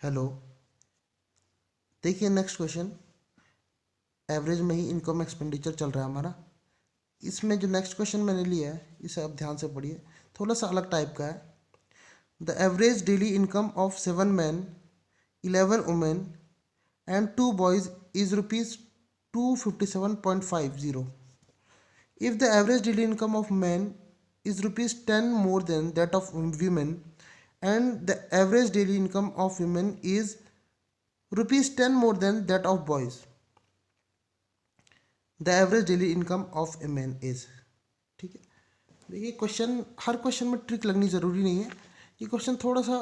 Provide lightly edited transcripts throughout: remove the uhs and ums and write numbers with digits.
Hello. देखिए next question, average में ही income expenditure चल रहा है हमारा। इसमें जो नेक्स्ट क्वेश्चन मैंने लिया है इसे आप ध्यान से पढ़िए, थोड़ा सा अलग टाइप का है। The average daily income of 7 men, 11 women and 2 boys is rupees 257.50. If the average daily income of men is rupees 10 more than that of women and the average daily income of women is rupees 10 more than that of boys, the average daily income of a man is. ठीक है, देखिए question, हर question में trick लगनी ज़रूरी नहीं है। ये question थोड़ा सा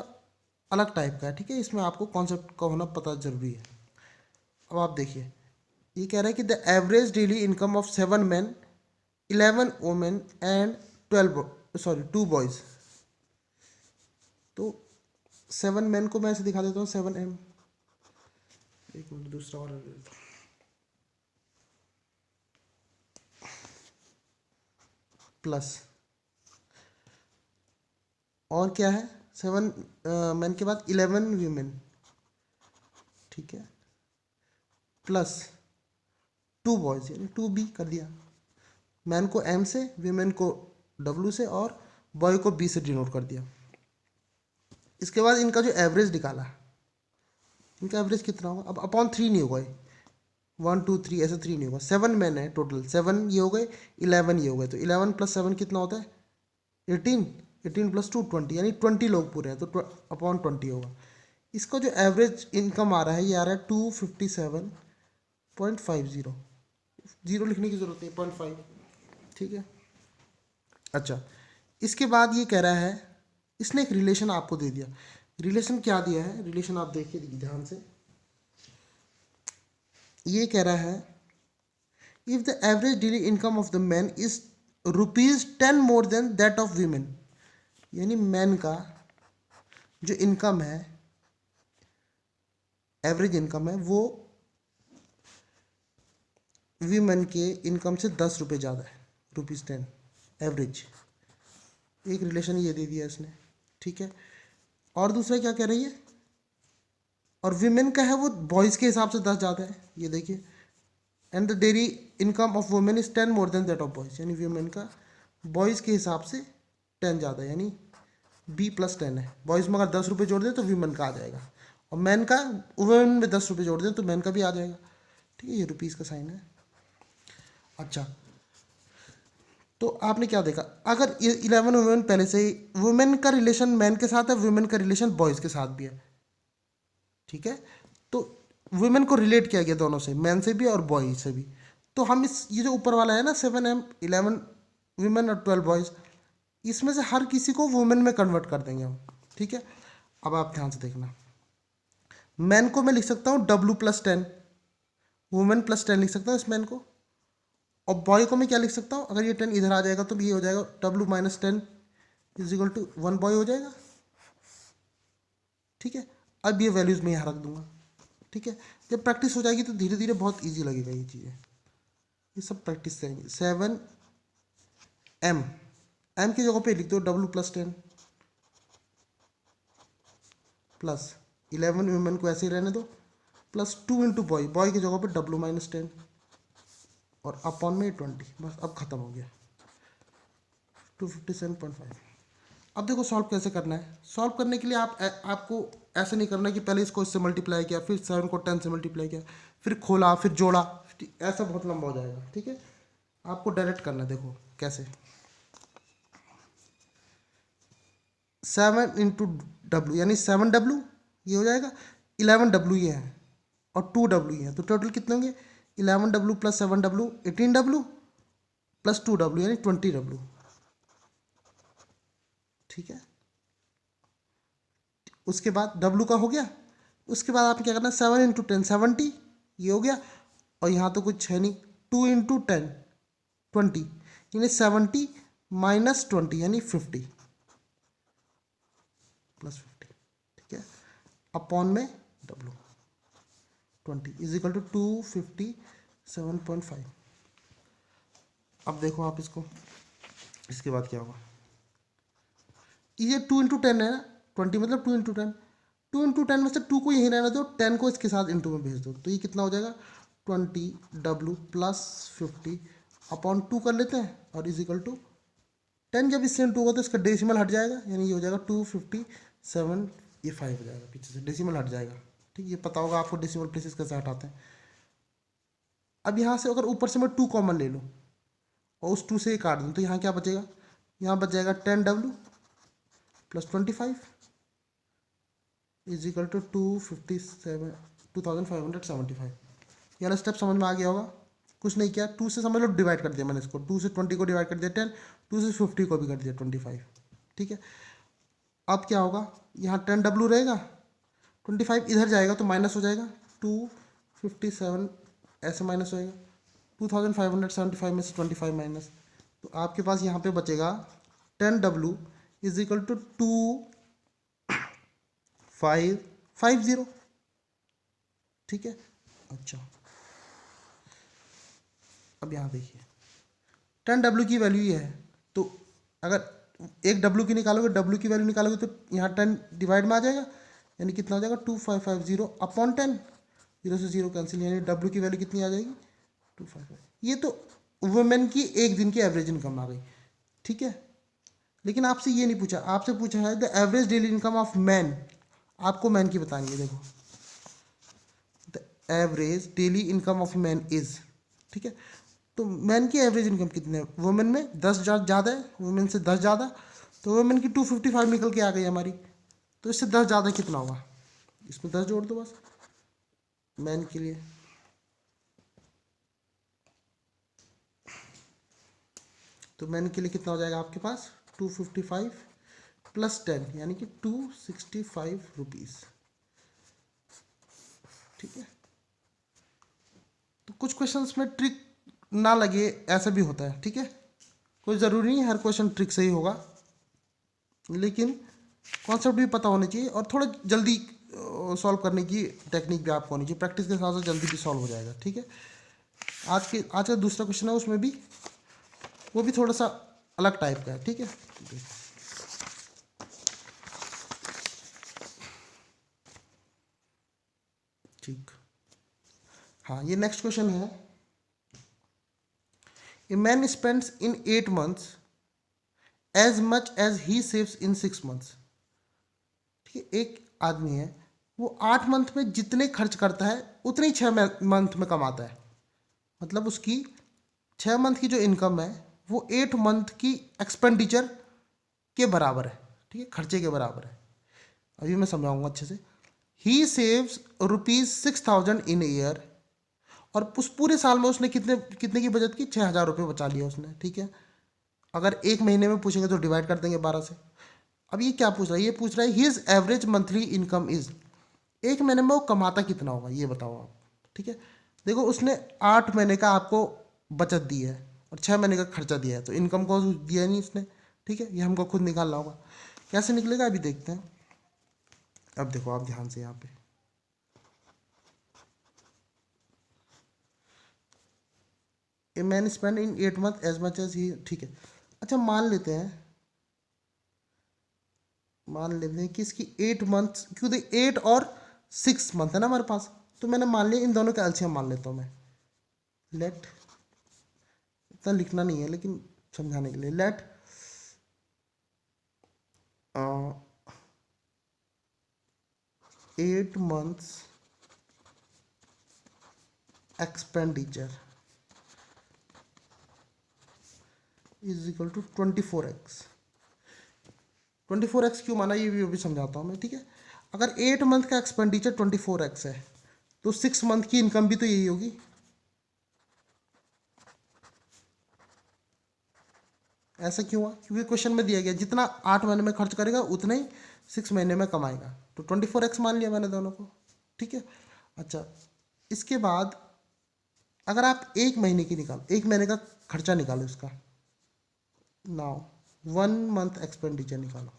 अलग टाइप का है। ठीक है, इसमें आपको कॉन्सेप्ट का होना पता ज़रूरी है। अब आप देखिए, ये कह रहा है कि the average daily income of 7 men, 11 women and 2 boys। तो 7 men को मैं ऐसे दिखा देता हूँ, 7M। एक मिनट, दूसरा और प्लस, और क्या है, 7 men के बाद 11 women। ठीक है, प्लस 2 boys यानी 2B कर दिया। मैन को M से, वीमेन को W से और बॉय को B से डिनोट कर दिया। इसके बाद इनका जो एवरेज निकाला, इनका एवरेज कितना होगा। अब अपॉन 3 नहीं होगा, 1 2 3 ऐसे 3 नहीं होगा। 7 men है टोटल, 7 ये हो गए, 11 ये हो गए, तो 11 + 7 कितना होता है, 18। 18 + 2 20, यानी 20 लोग पूरे हैं, तो अपॉन 20 होगा। इसका जो एवरेज इनकम आ रहा है, ये आ रहा है 257.50। जीरो लिखने की जरूरत है, 0.5। ठीक है, अच्छा। इसके बाद ये कह रहा है, इसने एक रिलेशन आपको दे दिया। रिलेशन क्या दिया है, रिलेशन आप देखिए ध्यान से। ये कह रहा है, if the average daily income of the man is rupees 10 more than that of women, यानी मैन का जो इनकम है, एवरेज इनकम है, वो वीमेन के इनकम से 10 रुपये ज़्यादा है, ₹10 एवरेज। एक रिलेशन ये दे दिया इसने। ठीक है, और दूसरा क्या कह रही है, और वीमेन का है वो बॉयज़ के हिसाब से 10 ज़्यादा है, ये देखिए। And the daily income of women is 10 more than that of boys, यानी वीमेन का बॉयज़ के हिसाब से 10 ज़्यादा है, यानी B+10 है। बॉयज़ में अगर 10 रुपये जोड़ दें तो वीमेन का आ जाएगा, और मैन का, वुमेन में 10 रुपये जोड़ दें तो मैन का भी आ जाएगा। ठीक है, ये रुपीज़ का साइन है। अच्छा, तो आपने क्या देखा, अगर 11 वुमेन पहले से ही, वुमेन का रिलेशन मैन के साथ है, वुमेन का रिलेशन बॉयज़ के साथ भी है। ठीक है, तो वुमेन को रिलेट किया गया दोनों से, मैन से भी और बॉय से भी। तो हम इस, ये जो ऊपर वाला है ना, 7M 11 वुमेन और 12 बॉयज़, इसमें से हर किसी को वुमेन में कन्वर्ट कर देंगे हम। ठीक है, अब आप ध्यान से देखना, मैन को मैं लिख सकता हूँ W+10, वुमेन +10 लिख सकता हूँ इस मैन को। और बॉय को मैं क्या लिख सकता हूँ, अगर ये 10 इधर आ जाएगा तो ये हो जाएगा W-10 = 1 बॉय हो जाएगा। ठीक है, अब ये वैल्यूज़ मैं यहाँ रख दूंगा। ठीक है, जब प्रैक्टिस हो जाएगी तो धीरे धीरे बहुत इजी लगेगा ये चीज़ें, ये सब प्रैक्टिस से आएंगी। 7M, M की जगह पे लिख दो W+10 प्लस 11 वुमेन को ऐसे ही रहने दो, +2 इंटू बॉय, बॉय की जगह पे W-10 और अपॉन में 20। बस अब खत्म हो गया, 257.5। अब देखो सॉल्व कैसे करना है। सॉल्व करने के लिए आपको ऐसे नहीं करना कि पहले इसको इससे मल्टीप्लाई किया, फिर 7 को 10 से मल्टीप्लाई किया, फिर खोला, फिर जोड़ा, ऐसा बहुत लंबा हो जाएगा। ठीक है, आपको डायरेक्ट करना है। देखो कैसे, 7 इंटू W यानी 7W ये हो जाएगा, 11W ये है और 2W ये है, तो टोटल कितने होंगे, 11W + 7W 18W + 2W यानी 20W। ठीक है, उसके बाद W का हो गया। उसके बाद आपने क्या करना है, 7 इंटू 10 70 ये हो गया, और यहाँ तो कुछ है नहीं, 2 इंटू 10 20 यानी 70 - 20 यानी 50 + 50। ठीक है, अपॉन में W 20 = 257.5। अब देखो आप इसको, इसके बाद क्या होगा, ये 2 इंटू 10 है ना, 20 मतलब 2 इंटू 10, 2 इंटू 10 में से 2 को यहीं रहने दो, 10 को इसके साथ इंटू में भेज दो, तो ये कितना हो जाएगा 20W प्लस 50 अपॉन 2 कर लेते हैं, और इज इक्वल टू 10 जब इससे इंटू होगा तो इसका डेसिमल हट जाएगा, यानी ये हो जाएगा 257, ये 5 हो जाएगा, पीछे से डेसिमल हट जाएगा। ठीक, ये पता होगा आपको डेसिमल प्लेसेस कैसे हटाते हैं। अब यहाँ से अगर ऊपर से मैं 2 कॉमन ले लूँ और उस 2 से ये काट दूँ, तो यहाँ क्या बचेगा, यहाँ बच जाएगा 10W plus 25 is equal to 2575। ये वाला स्टेप समझ में आ गया होगा। कुछ नहीं किया, 2 से समझ लो डिवाइड कर दिया मैंने इसको, 2 से 20 को डिवाइड कर दिया 10, 2 से 50 को भी कर दिया 25। ठीक है, अब क्या होगा, यहाँ 10W रहेगा, 25 इधर जाएगा तो माइनस हो जाएगा, 257 ऐसे माइनस होएगा, 2575 में से 25 माइनस, तो आपके पास यहाँ पे बचेगा 10W इज इक्वल टू 2550। ठीक है, अच्छा अब यहाँ देखिए 10W की वैल्यू ये है, तो अगर एक W की निकालोगे, W की वैल्यू निकालोगे तो यहाँ 10 डिवाइड में आ जाएगा, यानी कितना हो जाएगा 2550 अपॉन 10, 0 से 0 कैंसिल, यानी W की वैल्यू कितनी आ जाएगी 255। ये तो वुमेन की एक दिन की एवरेज इनकम आ गई। ठीक है, लेकिन आपसे ये नहीं पूछा, आपसे पूछा है the average daily income of man, आपको मैन की बतानी है। देखो the average daily income of man is, ठीक है, तो मैन की एवरेज इनकम कितनी है, वुमेन में 10 ज़्यादा है, वुमेन से 10 ज़्यादा, तो वुमेन की 255 निकल के आ गई हमारी, तो इससे 10 ज़्यादा कितना होगा, इसमें 10 जोड़ दो बस मैन के लिए। तो मैन के लिए कितना हो जाएगा आपके पास 255 प्लस 10 यानी कि 265 रुपीज़। ठीक है, तो कुछ क्वेश्चंस में ट्रिक ना लगे ऐसा भी होता है। ठीक है, कोई ज़रूरी नहीं हर क्वेश्चन ट्रिक से ही होगा, लेकिन कॉन्सेप्ट भी पता होना चाहिए और थोड़ा जल्दी सॉल्व करने की टेक्निक भी आपको होनी चाहिए, प्रैक्टिस के साथ साथ जल्दी भी सॉल्व हो जाएगा। ठीक है, आज का दूसरा क्वेश्चन है, उसमें भी वो भी थोड़ा सा अलग टाइप का है। ठीक है, ठीक, हाँ ये नेक्स्ट क्वेश्चन है, a man spends in 8 months as much as he saves in 6 months। ठीक है, एक आदमी है वो 8 मंथ में जितने खर्च करता है उतने ही 6 मंथ में कमाता है, मतलब उसकी 6 मंथ की जो इनकम है वो 8 मंथ की एक्सपेंडिचर के बराबर है। ठीक है, खर्चे के बराबर है। अभी मैं समझाऊंगा अच्छे से। ही सेव्स ₹6000 इन ईयर, और उस पूरे साल में उसने कितने कितने की बचत की, 6000 रुपये बचा लिया उसने। ठीक है, अगर एक महीने में पूछेंगे तो डिवाइड कर देंगे 12 से। अब ये क्या पूछ रहा है, ये पूछ रहा है his average monthly income is, एक महीने में वो कमाता कितना होगा ये बताओ आप। ठीक है, देखो उसने 8 महीने का आपको बचत दी है और 6 महीने का खर्चा दिया है, तो इनकम को दिया नहीं इसने। ठीक है, ये हमको खुद निकालना होगा, कैसे निकलेगा अभी देखते हैं। अब देखो आप ध्यान से यहाँ पे, a man spend in 8 months as much as he. ठीक है, अच्छा मान लेते हैं कि इसकी 8 months, क्योंकि 8 और 6 मंथ है ना हमारे पास, तो मैंने मान लिया इन दोनों का एलसीएम मान लेता हूँ मैं। लेट, इतना लिखना नहीं है लेकिन समझाने के लिए, let 8 months expenditure is equal to 24x। 24x क्यों माना ये भी समझाता हूँ मैं। ठीक है, अगर 8 मंथ का एक्सपेंडिचर 24x है तो 6 मंथ की इनकम भी तो यही होगी। ऐसा क्यों हुआ, क्योंकि क्वेश्चन में दिया गया जितना 8 महीने में खर्च करेगा उतना ही 6 महीने में कमाएगा, तो 24x मान लिया मैंने दोनों को। ठीक है, अच्छा इसके बाद अगर आप एक महीने की निकालो, एक महीने का खर्चा निकालो इसका, नाउ 1 month एक्सपेंडिचर निकालो।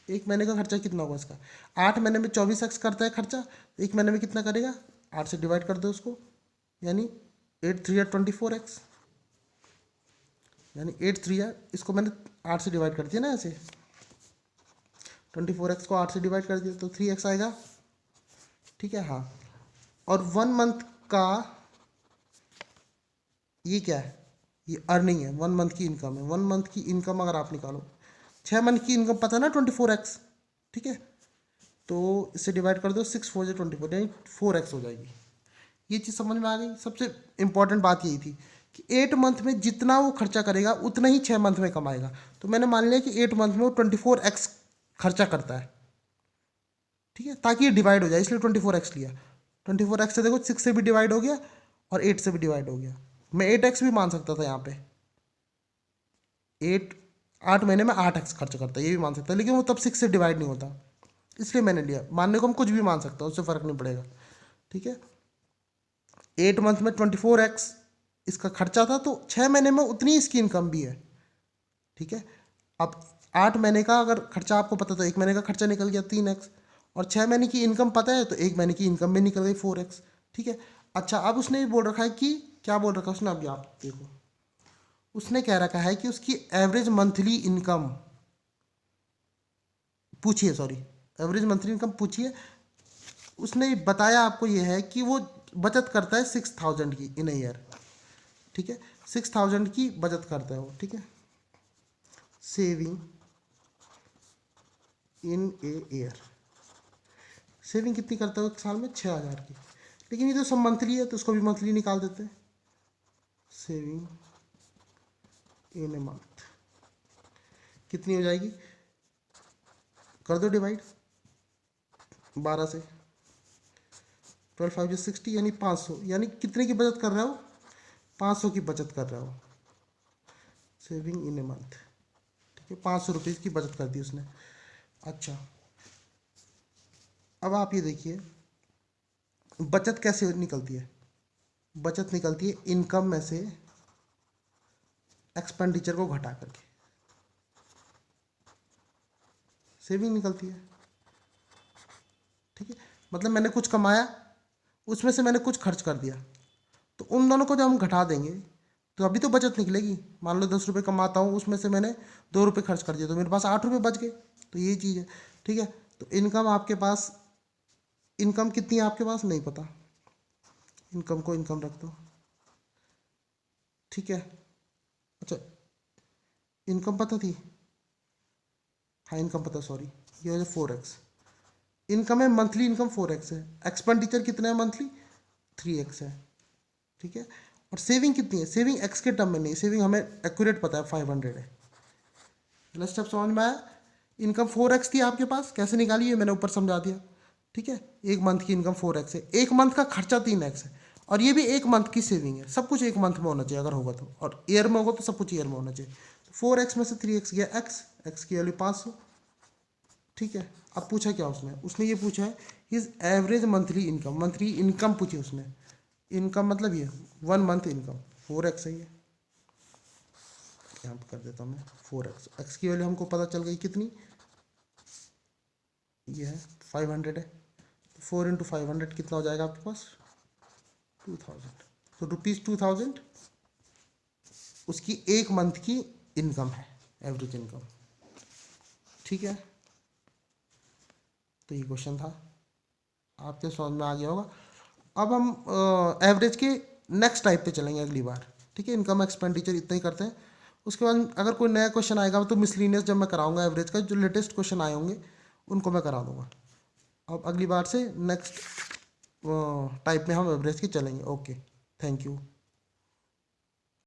एक महीने का खर्चा कितना होगा इसका, 8 महीने में 24x करता है खर्चा, एक महीने में कितना करेगा, 8 से डिवाइड कर दो उसको, यानी 8 3 24x। यानी 8 3 है, इसको मैंने 8 से डिवाइड कर दिया ना ऐसे, 24x को 8 से डिवाइड कर दिया तो 3x आएगा, ठीक है। हाँ, और 1 मंथ का ये क्या है, ये अर्निंग है, 1 मंथ की इनकम है। 1 मंथ की इनकम अगर आप निकालो, 6 मंथ की इनकम पता है ना 24x, ठीक है, तो इससे डिवाइड कर दो, 6 4 24 यानी 4x हो जाएगी। ये चीज़ समझ में आ गई। सबसे इंपॉर्टेंट बात यही थी कि 8 मंथ में जितना वो खर्चा करेगा उतना ही 6 मंथ में कमाएगा। तो मैंने मान लिया कि 8 मंथ में वो 24x खर्चा करता है, ठीक है, ताकि ये डिवाइड हो जाए, इसलिए 24x लिया। 24x से देखो 6 से भी डिवाइड हो गया और 8 से भी डिवाइड हो गया। मैं 8x भी मान सकता था यहाँ पे, 8 महीने में 8x खर्च करता है, ये भी मान सकता है, लेकिन वो तब 6 से डिवाइड नहीं होता, इसलिए मैंने लिया। मानने को हम कुछ भी मान सकते हैं, उससे फ़र्क नहीं पड़ेगा, ठीक है। 8 मंथ में 24x इसका खर्चा था, तो 6 महीने में उतनी इसकी इनकम भी है, ठीक है। अब 8 महीने का अगर खर्चा आपको पता, तो 1 महीने का खर्चा निकल गया 3x, और 6 महीने की इनकम पता है तो 1 महीने की इनकम भी निकल गई 4x, ठीक है। अच्छा, अब उसने बोल रखा है कि क्या बोल रखा है उसने, अभी आप देखो, उसने कह रखा है कि उसकी एवरेज मंथली इनकम पूछिए, सॉरी, एवरेज मंथली इनकम पूछिए। उसने बताया आपको ये है कि वो बचत करता है 6000 की इन ईयर, ठीक है, 6000 की बचत करता है वो, ठीक है, saving in a year. Saving कितनी करता है एक साल में, 6000 की। लेकिन ये तो सब मंथली है, तो उसको भी मंथली निकाल देते हैं। सेविंग इन ए मंथ कितनी हो जाएगी, कर दो डिवाइड 12 से, 12 5 60 यानी 500, यानी कितने की बचत कर रहा हो, 500 की बचत कर रहा हो, सेविंग इन ए मंथ, ठीक है, 500 रुपीज़ की बचत कर दी उसने। अच्छा, अब आप ये देखिए बचत कैसे निकलती है। बचत निकलती है इनकम में से एक्सपेंडिचर को घटा करके, सेविंग निकलती है, ठीक है। मतलब मैंने कुछ कमाया, उसमें से मैंने कुछ खर्च कर दिया, तो उन दोनों को जब हम घटा देंगे तो अभी तो बचत निकलेगी। मान लो 10 रुपये कमाता हूँ, उसमें से मैंने 2 रुपये खर्च कर दिया, तो मेरे पास 8 रुपये बच गए। तो यही चीज़ है, ठीक है। तो इनकम आपके पास, इनकम कितनी है आपके पास नहीं पता, इनकम को इनकम रख दो, ठीक है। अच्छा, इनकम पता थी, हाँ इनकम पता, सॉरी, ये हो जाए 4x। इनकम है, मंथली इनकम 4x है, एक्सपेंडिचर कितना है मंथली 3x है, ठीक है। और सेविंग कितनी है, सेविंग x के टर्म में नहीं, सेविंग हमें एक्यूरेट पता है 500 है। लास्ट स्टेप समझ में आया। इनकम 4x थी आपके पास, कैसे निकाली है मैंने ऊपर समझा दिया, ठीक है। एक मंथ की इनकम 4x है, एक मंथ का खर्चा 3x है, और ये भी एक मंथ की सेविंग है। सब कुछ एक मंथ में होना चाहिए अगर होगा तो, और ईयर में होगा तो सब कुछ ईयर में होना चाहिए। 4x में से 3x गया x की वैल्यू 500, ठीक है। अब पूछा क्या उसने ये पूछा है his average monthly income, monthly income पूछी उसने। इनकम मतलब ये 1 मंथ इनकम 4x है, ये यहाँ पर कर देता हूँ मैं 4x। x की वैल्यू हमको पता चल गई कितनी, ये है 500 है, तो 4 × 500 कितना हो जाएगा आपके पास 2000। तो ₹2000 उसकी एक मंथ की इनकम है, एवरेज इनकम, ठीक है। तो ये क्वेश्चन था, आपके समझ में आ गया होगा। अब हम एवरेज के नेक्स्ट टाइप पे चलेंगे अगली बार, ठीक है। इनकम एक्सपेंडिचर इतना ही करते हैं, उसके बाद अगर कोई नया क्वेश्चन आएगा तो मिसलिनियस जब मैं कराऊंगा एवरेज का, जो लेटेस्ट क्वेश्चन आए होंगे उनको मैं करा दूंगा। अब अगली बार से नेक्स्ट टाइप में हम एवरेज की चलेंगे। Okay, thank you.